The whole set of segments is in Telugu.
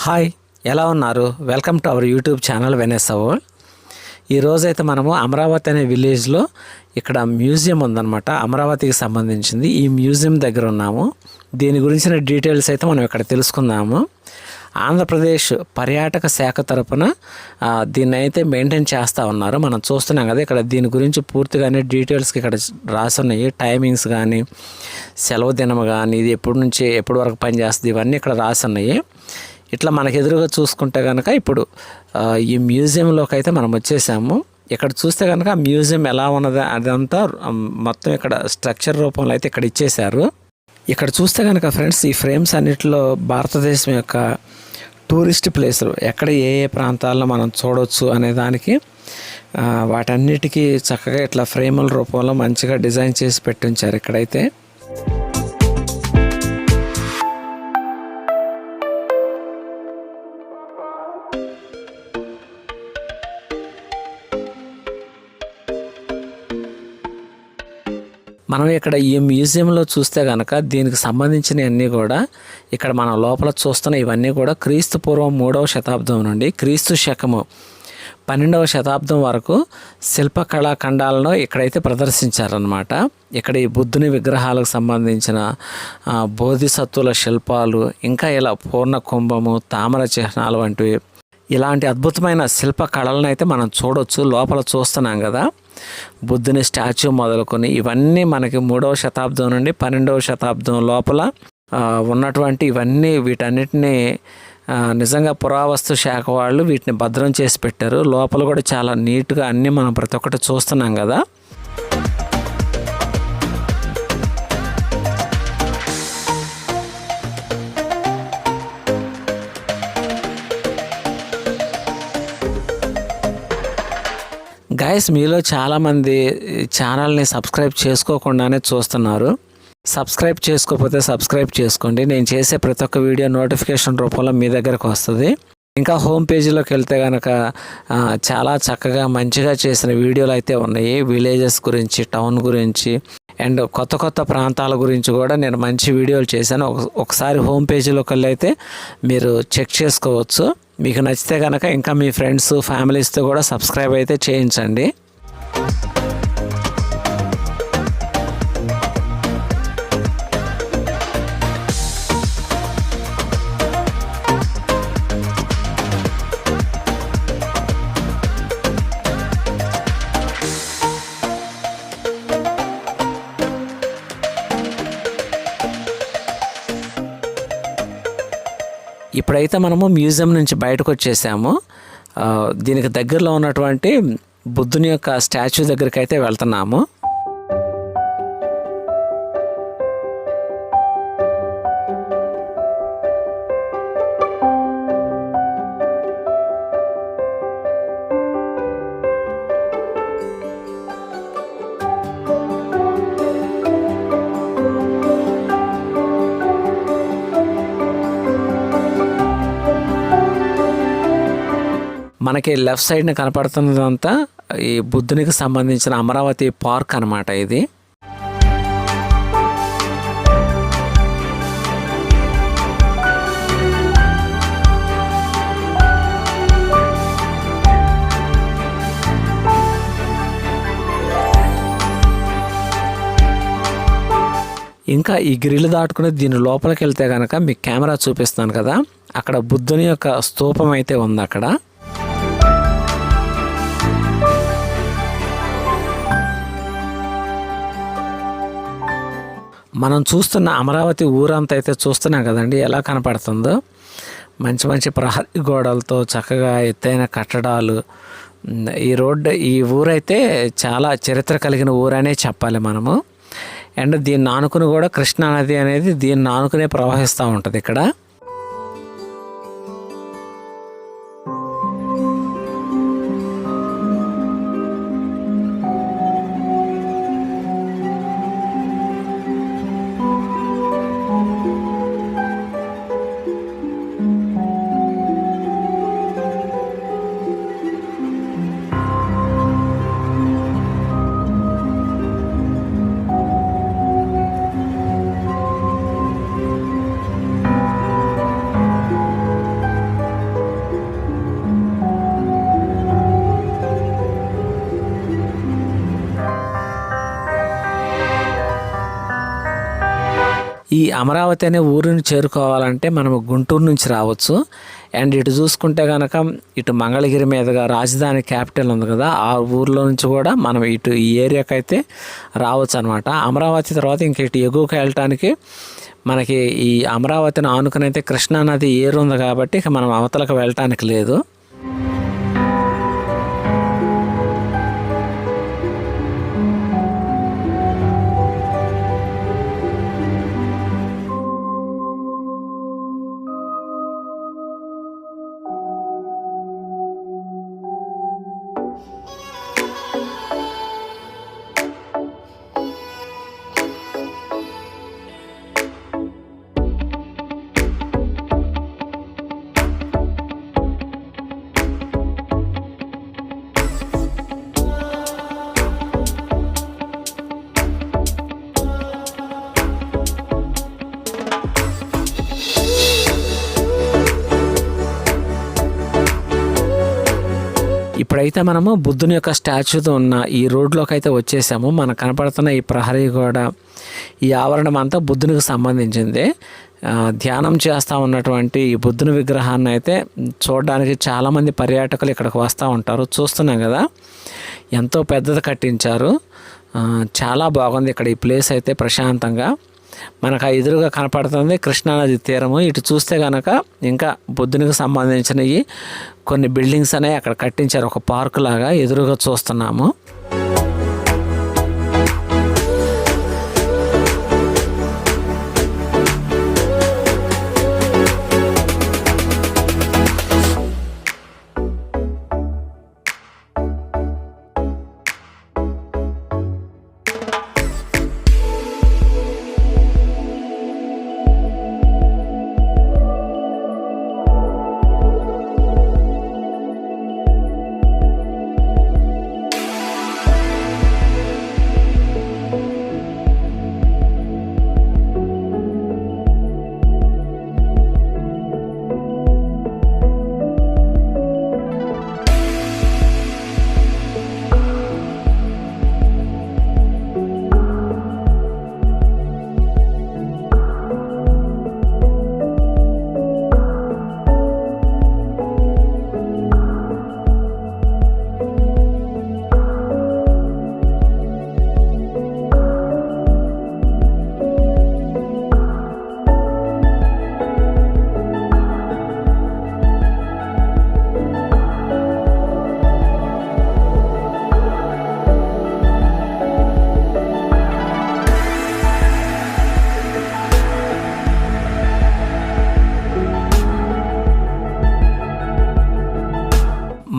హాయ్, ఎలా ఉన్నారు? Welcome to our YouTube channel Venus world. ఈరోజైతే మనము అమరావతి అనే విలేజ్లో ఇక్కడ మ్యూజియం ఉందన్నమాట. అమరావతికి సంబంధించింది. ఈ మ్యూజియం దగ్గర ఉన్నాము. దీని గురించిన డీటెయిల్స్ అయితే మనం ఇక్కడ తెలుసుకుందాము. ఆంధ్రప్రదేశ్ పర్యాటక శాఖ తరపున దీన్ని అయితే మెయింటైన్ చేస్తూ ఉన్నారు. మనం చూస్తున్నాం కదా, ఇక్కడ దీని గురించి పూర్తిగానే డీటెయిల్స్కి ఇక్కడ రాసి ఉన్నాయి. టైమింగ్స్ కానీ, సెలవు దినం కానీ, ఇది ఎప్పటి నుంచి ఎప్పటి వరకు పనిచేస్తుంది, ఇవన్నీ ఇక్కడ రాసి ఉన్నాయి. ఇట్లా మనకు ఎదురుగా చూసుకుంటే కనుక ఇప్పుడు ఈ మ్యూజియంలోకి అయితే మనం వచ్చేసాము. ఇక్కడ చూస్తే కనుక మ్యూజియం ఎలా ఉన్నది అదంతా మొత్తం ఇక్కడ స్ట్రక్చర్ రూపంలో అయితే ఇక్కడ ఇచ్చేశారు. ఇక్కడ చూస్తే కనుక ఫ్రెండ్స్, ఈ ఫ్రేమ్స్ అన్నిటిలో భారతదేశం యొక్క టూరిస్ట్ ప్లేసులు ఎక్కడ ఏ ఏ ప్రాంతాల్లో మనం చూడవచ్చు అనే దానికి వాటన్నిటికీ చక్కగా ఇట్లా ఫ్రేముల రూపంలో మంచిగా డిజైన్ చేసి పెట్టించారు ఇక్కడైతే. మనం ఇక్కడ ఈ మ్యూజియంలో చూస్తే కనుక దీనికి సంబంధించినవన్నీ కూడా ఇక్కడ మనం లోపల చూస్తున్న ఇవన్నీ కూడా క్రీస్తు పూర్వం 3వ శతాబ్దం నుండి క్రీస్తు శకము 12వ శతాబ్దం వరకు శిల్పకళా ఖండాలను ఇక్కడైతే ప్రదర్శించారనమాట. ఇక్కడ ఈ బుద్ధుని విగ్రహాలకు సంబంధించిన బోధిసత్వుల శిల్పాలు, ఇంకా ఇలా పూర్ణ కుంభము, తామర చిహ్నాలు వంటివి, ఇలాంటి అద్భుతమైన శిల్ప కళలను అయితే మనం చూడవచ్చు. లోపల చూస్తున్నాం కదా, బుద్ధుని స్టాచ్యూ మొదలుకొని ఇవన్నీ మనకి 3వ శతాబ్దం నుండి 12వ శతాబ్దం లోపల ఉన్నటువంటి ఇవన్నీ, వీటన్నిటిని నిజంగా పురావస్తు శాఖ వాళ్ళు వీటిని భద్రం చేసి పెట్టారు. లోపల కూడా చాలా నీట్గా అన్నీ మనం ప్రతి ఒక్కటి చూస్తున్నాం కదా. గైస్, మీలో చాలామంది ఛానల్ని సబ్స్క్రైబ్ చేసుకోకుండానే చూస్తున్నారు. సబ్స్క్రైబ్ చేసుకోకపోతే సబ్స్క్రైబ్ చేసుకోండి. నేను చేసే ప్రతి ఒక్క వీడియో నోటిఫికేషన్ రూపంలో మీ దగ్గరకు వస్తుంది. ఇంకా హోమ్ పేజీలోకి వెళ్తే కనుక చాలా చక్కగా మంచిగా చేసిన వీడియోలు అయితే ఉన్నాయి. విలేజెస్ గురించి, టౌన్ గురించి అండ్ కొత్త కొత్త ప్రాంతాల గురించి కూడా నేను మంచి వీడియోలు చేశాను. ఒకసారి హోమ్ పేజీలోకి వెళ్ళి అయితే మీరు చెక్ చేసుకోవచ్చు. మీకు నచ్చితే కనుక ఇంకా మీ ఫ్రెండ్స్, ఫ్యామిలీస్తో కూడా సబ్స్క్రైబ్ అయితే చేయించండి. ఇప్పుడైతే మనము మ్యూజియం నుంచి బయటకు వచ్చేసాము. దీనికి దగ్గరలో ఉన్నటువంటి బుద్ధుని యొక్క స్టాచ్యూ దగ్గరికి అయితే వెళ్తున్నాము. మనకి లెఫ్ట్ సైడ్ని కనపడుతున్నదంతా ఈ బుద్ధునికి సంబంధించిన అమరావతి పార్క్ అన్నమాట. ఇది ఇంకా ఈ గ్రిల్ దాటుకుని దీని లోపలికి వెళ్తే కనుక మీకు కెమెరా చూపిస్తాను కదా, అక్కడ బుద్ధుని యొక్క స్తూపం అయితే ఉంది. అక్కడ మనం చూస్తున్న అమరావతి ఊరంతా అయితే చూస్తున్నాం కదండి, ఎలా కనపడుతుందో. మంచి మంచి ప్రహరీ గోడలతో చక్కగా ఎత్తైన కట్టడాలు. ఈ ఊరైతే చాలా చరిత్ర కలిగిన ఊరనే చెప్పాలి మనము. అండ్ దీన్ని ఆనుకుని కూడా కృష్ణానది అనేది దీన్ని ఆనుకునే ప్రవహిస్తూ ఉంటుంది ఇక్కడ. ఈ అమరావతి అనే ఊరిని చేరుకోవాలంటే మనము గుంటూరు నుంచి రావచ్చు. అండ్ ఇటు చూసుకుంటే కనుక ఇటు మంగళగిరి మీదుగా రాజధాని క్యాపిటల్ ఉంది కదా, ఆ ఊర్లో నుంచి కూడా మనం ఇటు ఈ ఏరియాకి అయితే రావచ్చు అనమాట. అమరావతి తర్వాత ఇంక ఇటు ఎగువకి వెళ్ళటానికి మనకి ఈ అమరావతిని ఆనుకుని అయితే కృష్ణానది ఏరు ఉంది కాబట్టి ఇక మనం అవతలకు వెళ్ళటానికి లేదు. ఇప్పుడైతే మనము బుద్ధుని యొక్క స్టాచ్యూతో ఉన్న ఈ రోడ్లోకి అయితే వచ్చేసాము. మనకు కనపడుతున్న ఈ ప్రహరీ గోడ, ఈ ఆవరణం అంతా బుద్ధునికి సంబంధించింది. ధ్యానం చేస్తూ ఉన్నటువంటి ఈ బుద్ధుని విగ్రహాన్ని అయితే చూడడానికి చాలామంది పర్యాటకులు ఇక్కడికి వస్తూ ఉంటారు. చూస్తున్నాం కదా ఎంతో పెద్దది కట్టించారు. చాలా బాగుంది ఇక్కడ ఈ ప్లేస్ అయితే. ప్రశాంతంగా మనకు ఆ ఎదురుగా కనపడుతుంది కృష్ణానది తీరము. ఇటు చూస్తే కనుక ఇంకా బుద్ధునికి సంబంధించినవి కొన్ని బిల్డింగ్స్ అనేవి అక్కడ కట్టించారు, ఒక పార్కు లాగా ఎదురుగా చూస్తున్నాము.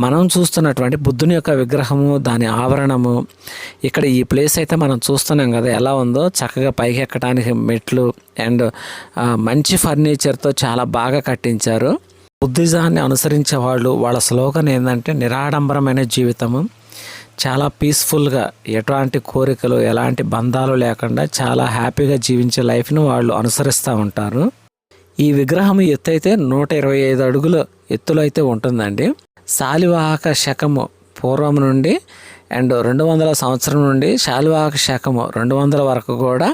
మనం చూస్తున్నటువంటి బుద్ధుని యొక్క విగ్రహము, దాని ఆవరణము, ఇక్కడ ఈ ప్లేస్ అయితే మనం చూస్తున్నాం కదా ఎలా ఉందో. చక్కగా పైకి ఎక్కడానికి మెట్లు అండ్ మంచి ఫర్నిచర్తో చాలా బాగా కట్టించారు. బుద్ధిజాన్ని అనుసరించే వాళ్ళు వాళ్ళ స్లోగన్ ఏంటంటే నిరాడంబరమైన జీవితము, చాలా పీస్ఫుల్గా, ఎటువంటి కోరికలు ఎలాంటి బంధాలు లేకుండా చాలా హ్యాపీగా జీవించే లైఫ్ను వాళ్ళు అనుసరిస్తూ ఉంటారు. ఈ విగ్రహం ఎత్తు అయితే 125 అడుగుల ఎత్తులో అయితే ఉంటుందండి. శాలివాహక శకము పూర్వం నుండి అండ్ 200 సంవత్సరం నుండి శాలివాహక శకము 200 వరకు కూడా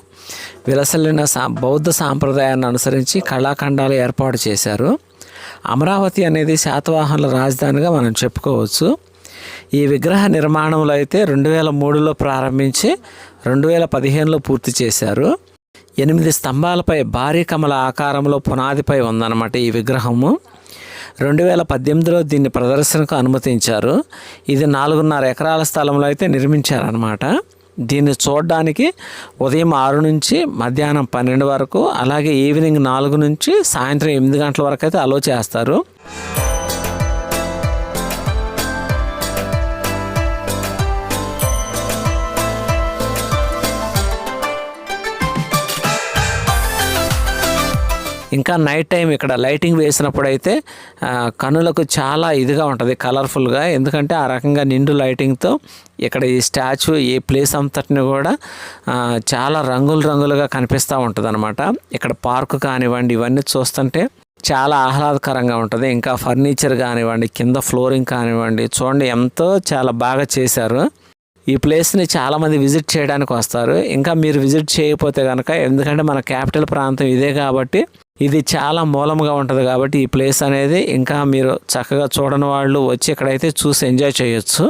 విలసిల్లిన బౌద్ధ సాంప్రదాయాన్ని అనుసరించి కళాఖండాలు ఏర్పాటు చేశారు. అమరావతి అనేది శాతవాహనుల రాజధానిగా మనం చెప్పుకోవచ్చు. ఈ విగ్రహ నిర్మాణంలో అయితే 2003లో ప్రారంభించి 2015లో పూర్తి చేశారు. 8 స్తంభాలపై భారీ కమల ఆకారంలో పునాదిపై ఉందన్నమాట ఈ విగ్రహము. 2018లో దీన్ని ప్రదర్శనకు అనుమతించారు. ఇది 4.5 ఎకరాల స్థలంలో అయితే నిర్మించారనమాట. దీన్ని చూడడానికి ఉదయం 6 నుంచి మధ్యాహ్నం 12 వరకు, అలాగే ఈవినింగ్ 4 నుంచి సాయంత్రం 8 గంటల వరకు అయితే అలో చేస్తారు. ఇంకా నైట్ టైం ఇక్కడ లైటింగ్ వేసినప్పుడు అయితే కనులకు చాలా ఇదిగా ఉంటుంది, కలర్ఫుల్గా. ఎందుకంటే ఆ రకంగా నిండు లైటింగ్తో ఇక్కడ ఈ స్టాచ్యూ, ఈ ప్లేస్ అంతటిని కూడా చాలా రంగులుగా కనిపిస్తూ ఉంటుంది అనమాట. ఇక్కడ పార్కు కానివ్వండి, ఇవన్నీ చూస్తుంటే చాలా ఆహ్లాదకరంగా ఉంటుంది. ఇంకా ఫర్నిచర్ కానివ్వండి, కింద ఫ్లోరింగ్ కానివ్వండి, చూడండి ఎంతో చాలా బాగా చేశారు. ఈ ప్లేస్ని చాలామంది విజిట్ చేయడానికి వస్తారు. ఇంకా మీరు విజిట్ చేయకపోతే కనుక, ఎందుకంటే మన క్యాపిటల్ ప్రాంతం ఇదే కాబట్టి ఇది చాలా మూలంగా ఉంటుంది కాబట్టి ఈ ప్లేస్ అనేది ఇంకా మీరు చక్కగా చూడని వాళ్ళు వచ్చి ఇక్కడైతే చూసి ఎంజాయ్ చేయొచ్చు.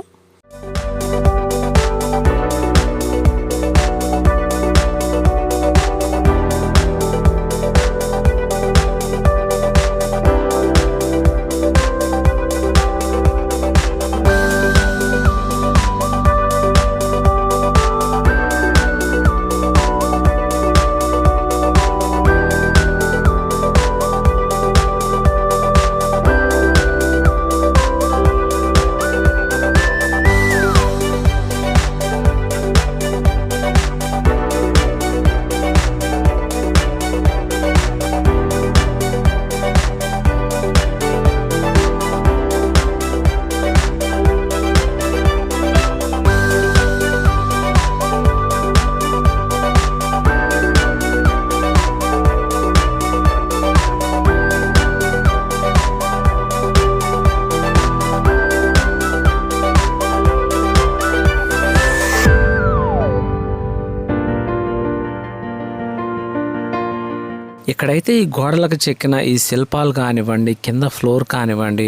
ఇక్కడైతే ఈ గోడలకు చెక్కిన ఈ శిల్పాలు కానివ్వండి, కింద ఫ్లోర్ కానివ్వండి,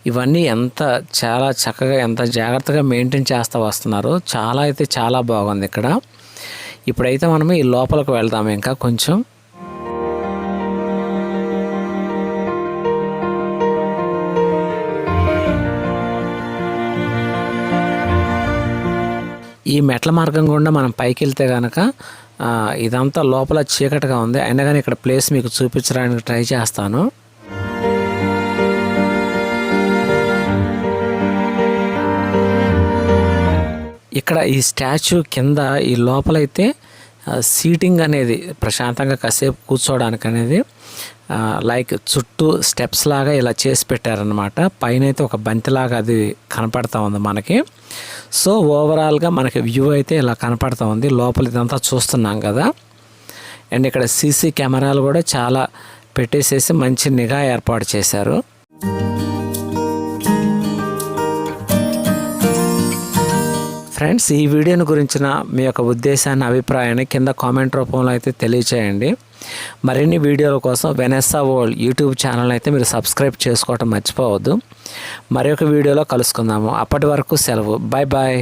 ఇవన్నీ చాలా చక్కగా ఎంత జాగ్రత్తగా మెయింటైన్ చేస్తూ వస్తున్నారు. చాలా బాగుంది ఇక్కడ. ఇప్పుడైతే మనం ఈ లోపలికి వెళ్దాము. ఇంకా కొంచెం ఈ మెట్ల మార్గం గుండా మనం పైకి వెళ్తే కనుక ఇదంతా లోపల చీకటిగా ఉంది. అయినా కానీ ఇక్కడ ప్లేస్ మీకు చూపించడానికి ట్రై చేస్తాను. ఇక్కడ ఈ స్టాచ్యూ కింద ఈ లోపలైతే సీటింగ్ అనేది ప్రశాంతంగా కాసేపు కూర్చోవడానికి అనేది లైక్ చుట్టూ స్టెప్స్ లాగా ఇలా చేసి పెట్టారనమాట. పైన అయితే ఒక బంతిలాగా అది కనపడతా ఉంది మనకి. సో ఓవరాల్గా మనకి వ్యూ అయితే ఇలా కనపడతా ఉంది. లోపల ఇదంతా చూస్తున్నాం కదా. అండ్ ఇక్కడ సీసీ కెమెరాలు కూడా చాలా పెట్టేసేసి మంచి నిఘా ఏర్పాటు చేశారు. ఫ్రెండ్స్, ఈ వీడియోని గురించిన మీ యొక్క ఉద్దేశాన్ని, అభిప్రాయాన్ని కింద కామెంట్ రూపంలో అయితే తెలియచేయండి. మరిన్ని వీడియోల కోసం వెనెస్సా వరల్డ్ యూట్యూబ్ ఛానల్ అయితే మీరు సబ్స్క్రైబ్ చేసుకోవటం మర్చిపోవద్దు. మరి ఒక వీడియోలో కలుసుకుందాము. అప్పటి వరకు సెలవు. Bye bye.